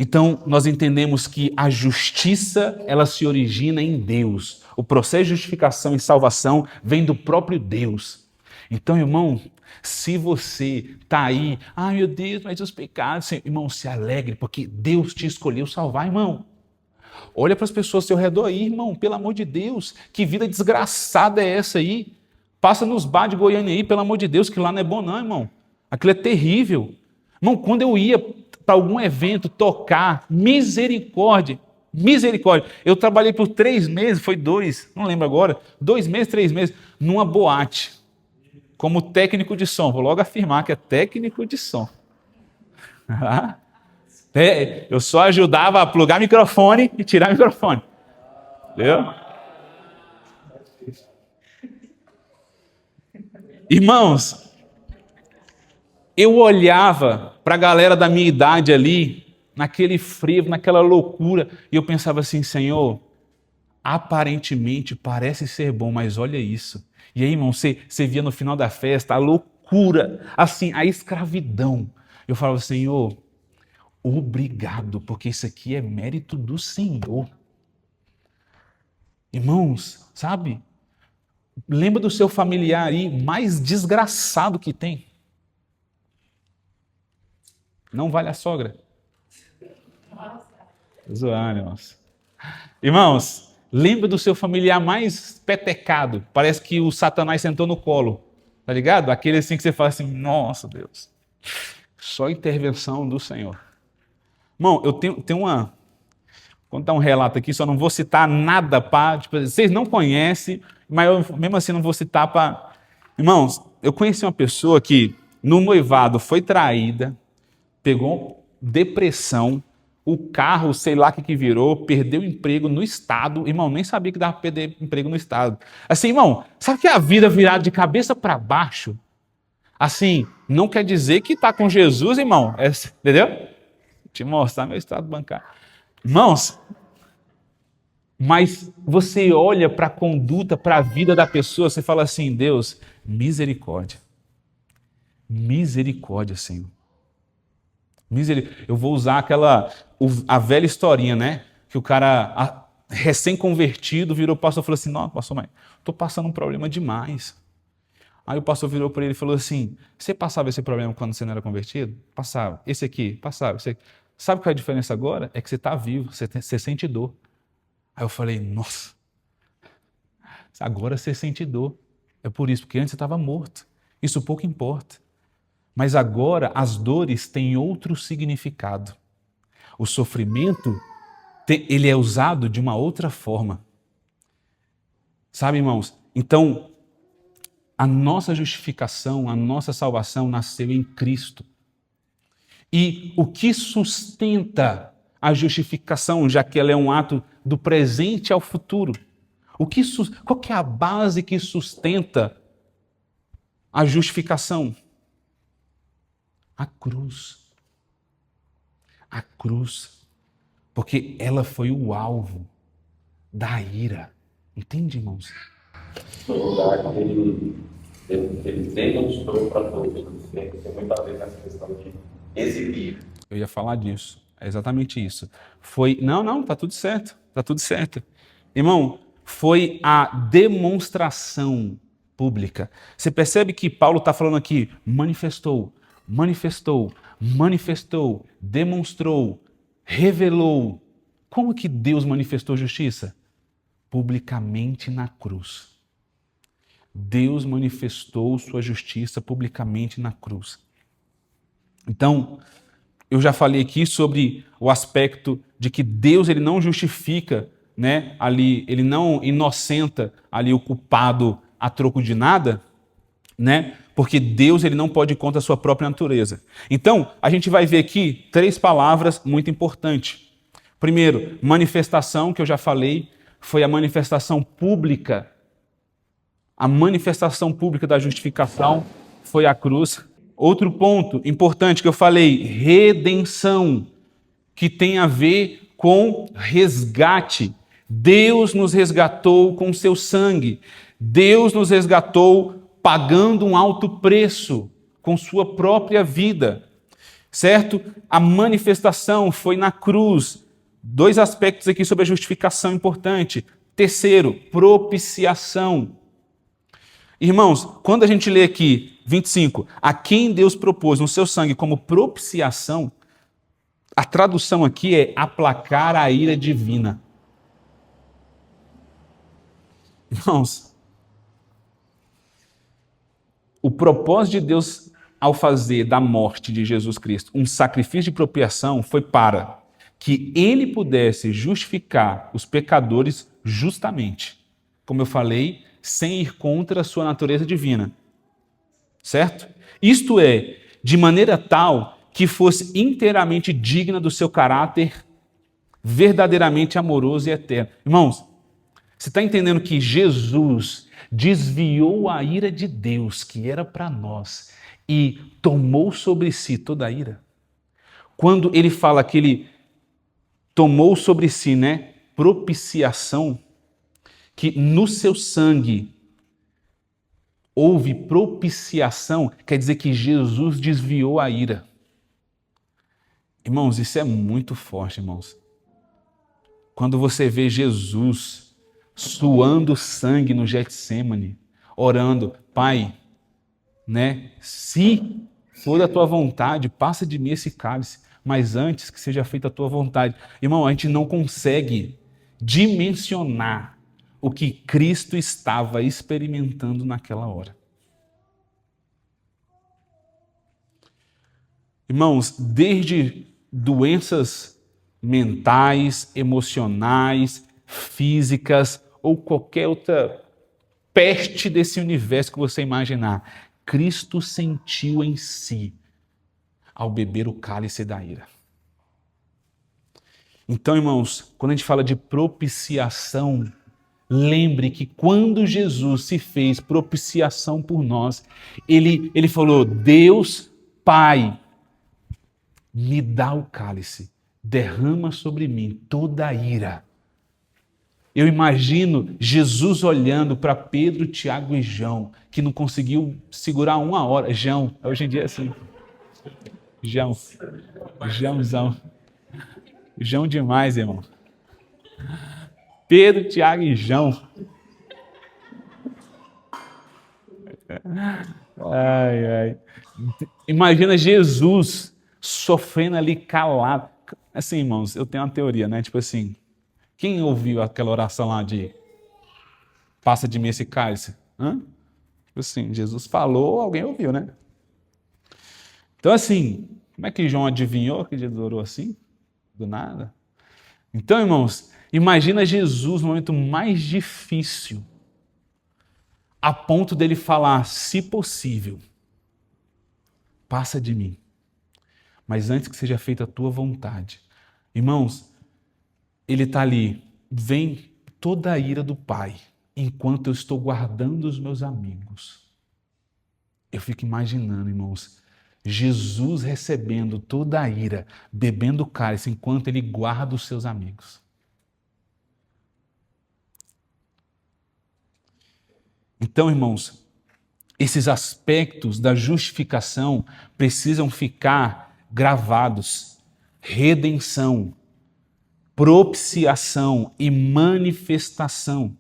Então, nós entendemos que a justiça, ela se origina em Deus. O processo de justificação e salvação vem do próprio Deus. Então, irmão, se você está aí, meu Deus, mas os pecados, irmão, se alegre, porque Deus te escolheu salvar, irmão. Olha para as pessoas ao seu redor aí, irmão, pelo amor de Deus, que vida desgraçada é essa aí? Passa nos bar de Goiânia aí, pelo amor de Deus, que lá não é bom não, irmão. Aquilo é terrível. Irmão, quando eu ia para algum evento tocar, misericórdia. Eu trabalhei por 3 meses, foi 2, não lembro agora, 2 meses, 3 meses, numa boate, como técnico de som. Vou logo afirmar que é técnico de som. Eu só ajudava a plugar microfone e tirar microfone. Entendeu? Irmãos, eu olhava para a galera da minha idade ali, naquele frevo, naquela loucura, e eu pensava assim, Senhor, aparentemente parece ser bom, mas olha isso. E aí, irmão, você via no final da festa a loucura, assim, a escravidão. Eu falava, Senhor, obrigado, porque isso aqui é mérito do Senhor. Irmãos, sabe? Lembra do seu familiar aí, mais desgraçado que tem. Não vale a sogra. Zoando, irmãos. Irmãos, lembra do seu familiar mais petecado. Parece que o Satanás sentou no colo. Tá ligado? Aquele assim que você fala assim, nossa Deus. Só intervenção do Senhor. Irmão, eu tenho uma... Vou contar um relato aqui, só não vou citar nada para... vocês não conhecem, mas eu mesmo assim não vou citar para... Irmãos, eu conheci uma pessoa que no noivado foi traída, pegou depressão, o carro, sei lá o que virou, perdeu o emprego no Estado. Irmão, nem sabia que dava para perder emprego no Estado. Assim, irmão, sabe que a vida virada de cabeça para baixo? Assim, não quer dizer que está com Jesus, irmão. Entendeu? Vou te mostrar meu estado bancário. Irmãos, mas você olha para a conduta, para a vida da pessoa, você fala assim, Deus, misericórdia. Misericórdia, Senhor. Eu vou usar a velha historinha, né? Que o cara recém-convertido virou para o pastor e falou assim, não, pastor, mas estou passando um problema demais. Aí o pastor virou para ele e falou assim, você passava esse problema quando você não era convertido? Passava. Esse aqui? Passava. Esse aqui. Sabe qual é a diferença agora? É que você está vivo, você sente dor. Aí eu falei, nossa, agora você sente dor. É por isso, porque antes você estava morto. Isso pouco importa. Mas agora as dores têm outro significado. O sofrimento, ele é usado de uma outra forma. Sabe, irmãos? Então, a nossa justificação, a nossa salvação nasceu em Cristo. E o que sustenta a justificação, já que ela é um ato do presente ao futuro? Qual que é a base que sustenta a justificação? A cruz. A cruz. Porque ela foi o alvo da ira. Entende, irmãos? No lugar que ele demonstrou para todos. Tem muito a ver com essa questão de exibir. Eu ia falar disso. É exatamente isso. Não, tá tudo certo. Tá tudo certo. Irmão, foi a demonstração pública. Você percebe que Paulo está falando aqui, manifestou, demonstrou, revelou. Como que Deus manifestou justiça? Publicamente na cruz. Deus manifestou sua justiça publicamente na cruz. Então, eu já falei aqui sobre o aspecto de que Deus ele não justifica, né, ali, ele não inocenta ali o culpado a troco de nada, né? Porque Deus ele não pode ir contra a sua própria natureza. Então, a gente vai ver aqui 3 palavras muito importantes. Primeiro, manifestação, que eu já falei, foi a manifestação pública. A manifestação pública da justificação foi a cruz. Outro ponto importante que eu falei, redenção, que tem a ver com resgate. Deus nos resgatou com seu sangue. Deus nos resgatou pagando um alto preço com sua própria vida, certo? A manifestação foi na cruz. 2 aspectos aqui sobre a justificação importante. Terceiro, propiciação. Irmãos, quando a gente lê aqui 25, a quem Deus propôs no seu sangue como propiciação, a tradução aqui é aplacar a ira divina. Irmãos, o propósito de Deus ao fazer da morte de Jesus Cristo um sacrifício de propiciação foi para que ele pudesse justificar os pecadores justamente, como eu falei, sem ir contra a sua natureza divina. Certo? Isto é, de maneira tal que fosse inteiramente digna do seu caráter verdadeiramente amoroso e eterno. Irmãos, você está entendendo que Jesus desviou a ira de Deus, que era para nós, e tomou sobre si toda a ira? Quando ele fala que ele tomou sobre si, né, propiciação, que no seu sangue houve propiciação, quer dizer que Jesus desviou a ira. Irmãos, isso é muito forte, irmãos. Quando você vê Jesus suando sangue no Getsêmani, orando, Pai, né, se for da tua vontade, passa de mim esse cálice, mas antes que seja feita a tua vontade. Irmão, a gente não consegue dimensionar o que Cristo estava experimentando naquela hora. Irmãos, desde doenças mentais, emocionais, físicas ou qualquer outra peste desse universo que você imaginar, Cristo sentiu em si ao beber o cálice da ira. Então, irmãos, quando a gente fala de propiciação, lembre que quando Jesus se fez propiciação por nós, ele falou: Deus Pai, me dá o cálice, derrama sobre mim toda a ira. Eu imagino Jesus olhando para Pedro, Tiago e João, que não conseguiu segurar uma hora. João, hoje em dia é assim. Joãozão. João demais, irmão. Pedro, Tiago e João. Ai. Imagina Jesus sofrendo ali calado. Assim, irmãos, eu tenho uma teoria, né? Tipo assim, quem ouviu aquela oração lá de passa de mim esse cálice? Tipo assim, Jesus falou, alguém ouviu, né? Então, assim, como é que João adivinhou que Jesus orou assim? Do nada. Então, irmãos, imagina Jesus no momento mais difícil, a ponto dele falar: se possível, passa de mim, mas antes que seja feita a tua vontade. Irmãos, ele está ali, vem toda a ira do Pai, enquanto eu estou guardando os meus amigos. Eu fico imaginando, irmãos, Jesus recebendo toda a ira, bebendo o cálice, enquanto ele guarda os seus amigos. Então, irmãos, esses aspectos da justificação precisam ficar gravados. Redenção, propiciação e manifestação.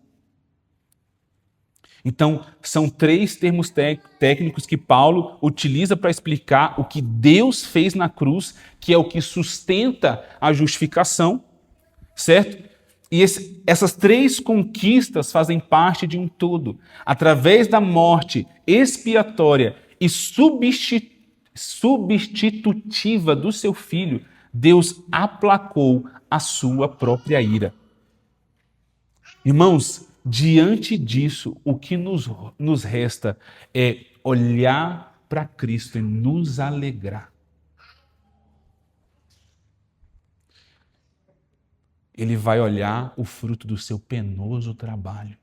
Então, são 3 termos técnicos que Paulo utiliza para explicar o que Deus fez na cruz, que é o que sustenta a justificação, certo? E essas 3 conquistas fazem parte de um todo. Através da morte expiatória e substitutiva do seu Filho, Deus aplacou a sua própria ira. Irmãos, diante disso, o que nos resta é olhar para Cristo e nos alegrar. Ele vai olhar o fruto do seu penoso trabalho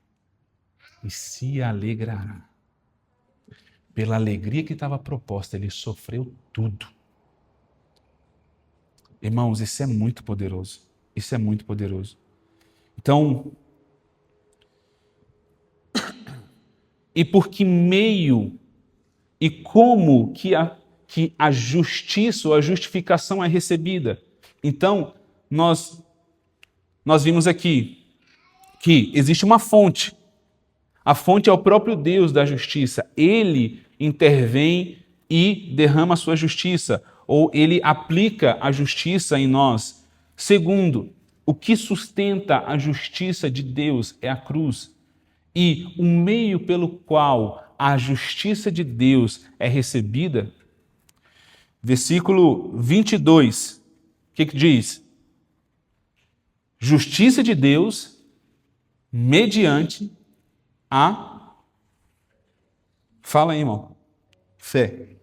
e se alegrará. Pela alegria que estava proposta, ele sofreu tudo. Irmãos, isso é muito poderoso. Isso é muito poderoso. Então, e por que meio e como que a justiça ou a justificação é recebida? Então, nós vimos aqui que existe uma fonte. A fonte é o próprio Deus da justiça. Ele intervém e derrama a sua justiça, ou ele aplica a justiça em nós. Segundo, o que sustenta a justiça de Deus é a cruz. E o meio pelo qual a justiça de Deus é recebida, versículo 22, o que diz? Justiça de Deus mediante a... Fala aí, irmão. Fé.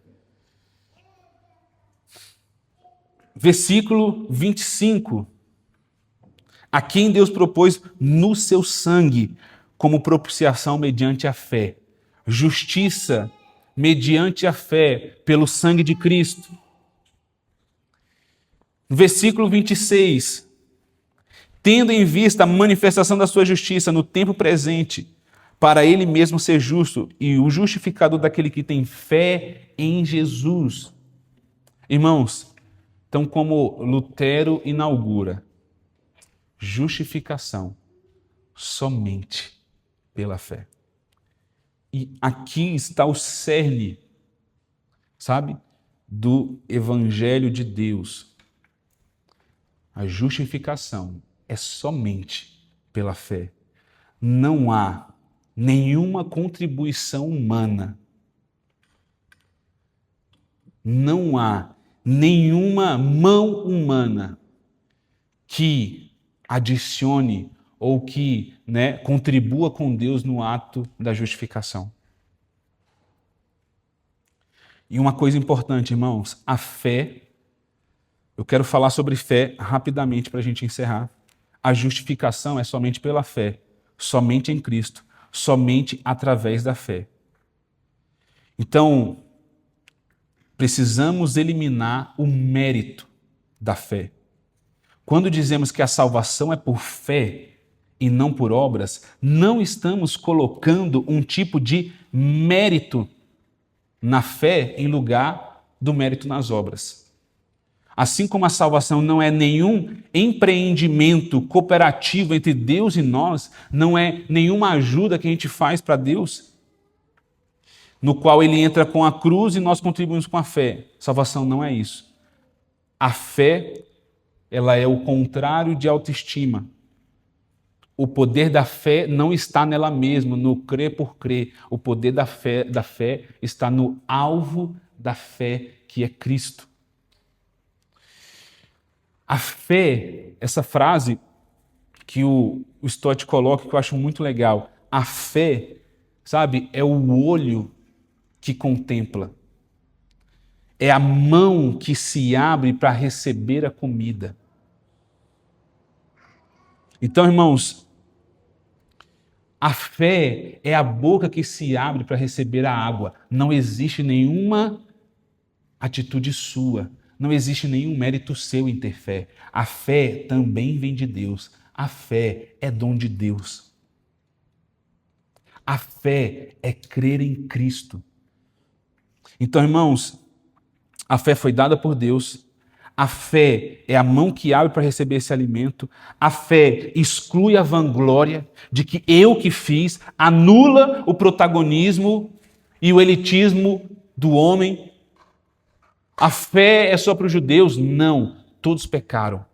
Versículo 25. A quem Deus propôs no seu sangue como propiciação mediante a fé. Justiça mediante a fé pelo sangue de Cristo. Versículo 26. Tendo em vista a manifestação da sua justiça no tempo presente, para ele mesmo ser justo e o justificador daquele que tem fé em Jesus. Irmãos, então como Lutero inaugura, justificação somente pela fé. E aqui está o cerne, sabe, do Evangelho de Deus. A justificação é somente pela fé. Não há nenhuma contribuição humana. Não há nenhuma mão humana que adicione ou que contribua com Deus no ato da justificação. E uma coisa importante, irmãos, a fé Eu quero falar sobre fé rapidamente para a gente encerrar. A justificação é somente pela fé, somente em Cristo, somente através da fé. Então, precisamos eliminar o mérito da fé. Quando dizemos que a salvação é por fé e não por obras, não estamos colocando um tipo de mérito na fé em lugar do mérito nas obras. Assim como a salvação não é nenhum empreendimento cooperativo entre Deus e nós, não é nenhuma ajuda que a gente faz para Deus, no qual ele entra com a cruz e nós contribuímos com a fé. Salvação não é isso. A fé, ela é o contrário de autoestima. O poder da fé não está nela mesma, no crer por crer. O poder da fé está no alvo da fé, que é Cristo. A fé, essa frase que o Stott coloca, que eu acho muito legal. A fé, sabe, é o olho que contempla. É a mão que se abre para receber a comida. Então, irmãos, a fé é a boca que se abre para receber a água. Não existe nenhuma atitude sua, não existe nenhum mérito seu em ter fé. A fé também vem de Deus. A fé é dom de Deus. A fé é crer em Cristo. Então, irmãos, a fé foi dada por Deus. A fé é a mão que abre para receber esse alimento. A fé exclui a vanglória de que eu que fiz, anula o protagonismo e o elitismo do homem. A fé é só para os judeus? Não, todos pecaram.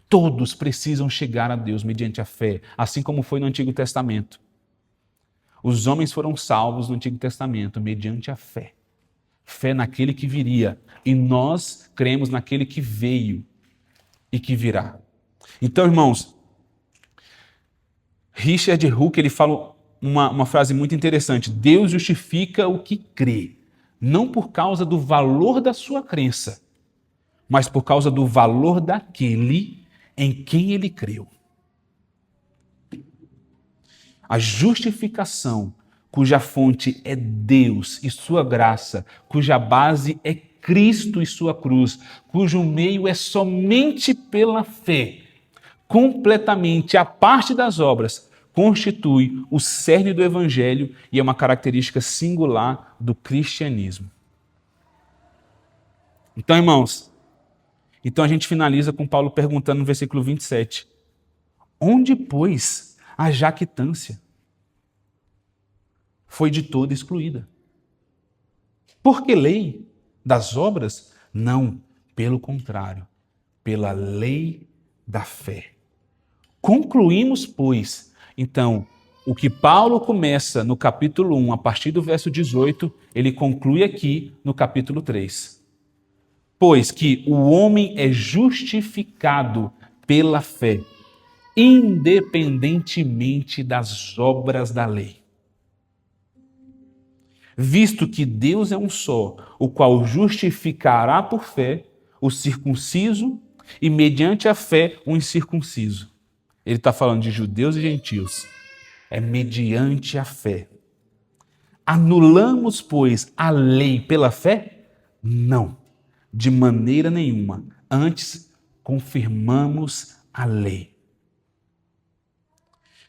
Todos precisam chegar a Deus mediante a fé, assim como foi no Antigo Testamento. Os homens foram salvos no Antigo Testamento mediante a fé. Fé naquele que viria. E nós cremos naquele que veio e que virá. Então, irmãos, Richard Huck, ele fala uma frase muito interessante. Deus justifica o que crê, não por causa do valor da sua crença, mas por causa do valor daquele em quem ele creu. A justificação, cuja fonte é Deus e sua graça, cuja base é Cristo e sua cruz, cujo meio é somente pela fé, completamente à parte das obras, constitui o cerne do Evangelho e é uma característica singular do cristianismo. Então, irmãos, a gente finaliza com Paulo perguntando no versículo 27, onde, pois, a jactância? Foi de toda excluída. Por que lei das obras? Não, pelo contrário, pela lei da fé. Concluímos, pois, então, o que Paulo começa no capítulo 1, a partir do verso 18, ele conclui aqui no capítulo 3. Pois que o homem é justificado pela fé, independentemente das obras da lei. Visto que Deus é um só, o qual justificará por fé o circunciso e mediante a fé o incircunciso. Ele está falando de judeus e gentios. É mediante a fé. Anulamos, pois, a lei pela fé? Não, de maneira nenhuma. Antes, confirmamos a lei.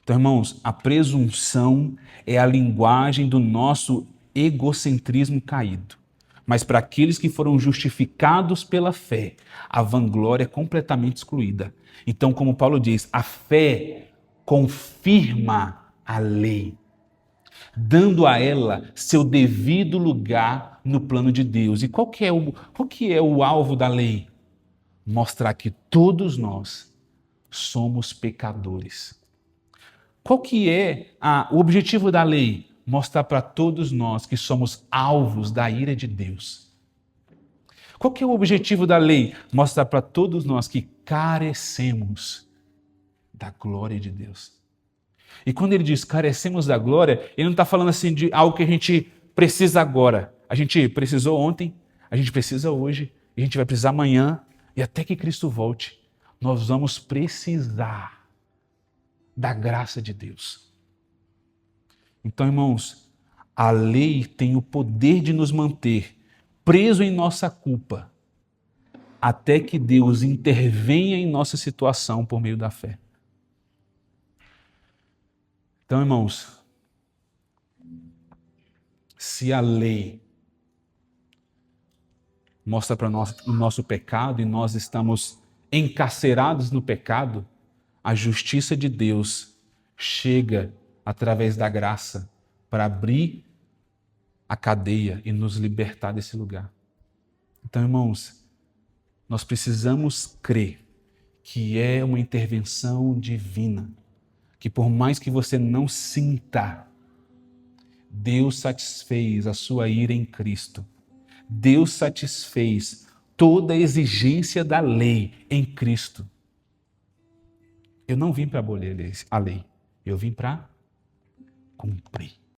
Então, irmãos, a presunção é a linguagem do nosso egocentrismo caído. Mas para aqueles que foram justificados pela fé, a vanglória é completamente excluída. Então, como Paulo diz, a fé confirma a lei, dando a ela seu devido lugar no plano de Deus. E qual que é o alvo da lei? Mostrar que todos nós somos pecadores. Qual que é o objetivo da lei? Mostrar para todos nós que somos alvos da ira de Deus. Qual que é o objetivo da lei? Mostrar para todos nós que carecemos da glória de Deus. E quando ele diz carecemos da glória, ele não está falando assim de algo que a gente precisa agora. A gente precisou ontem, a gente precisa hoje e a gente vai precisar amanhã, e até que Cristo volte, nós vamos precisar da graça de Deus. Então, irmãos, a lei tem o poder de nos manter presos em nossa culpa, até que Deus intervenha em nossa situação por meio da fé. Então, irmãos, se a lei mostra para nós o nosso pecado e nós estamos encarcerados no pecado, a justiça de Deus chega através da graça para abrir a cadeia e nos libertar desse lugar. Então, irmãos, nós precisamos crer que é uma intervenção divina, que por mais que você não sinta, Deus satisfez a sua ira em Cristo. Deus satisfez toda a exigência da lei em Cristo. Eu não vim para abolir a lei, eu vim para cumprir.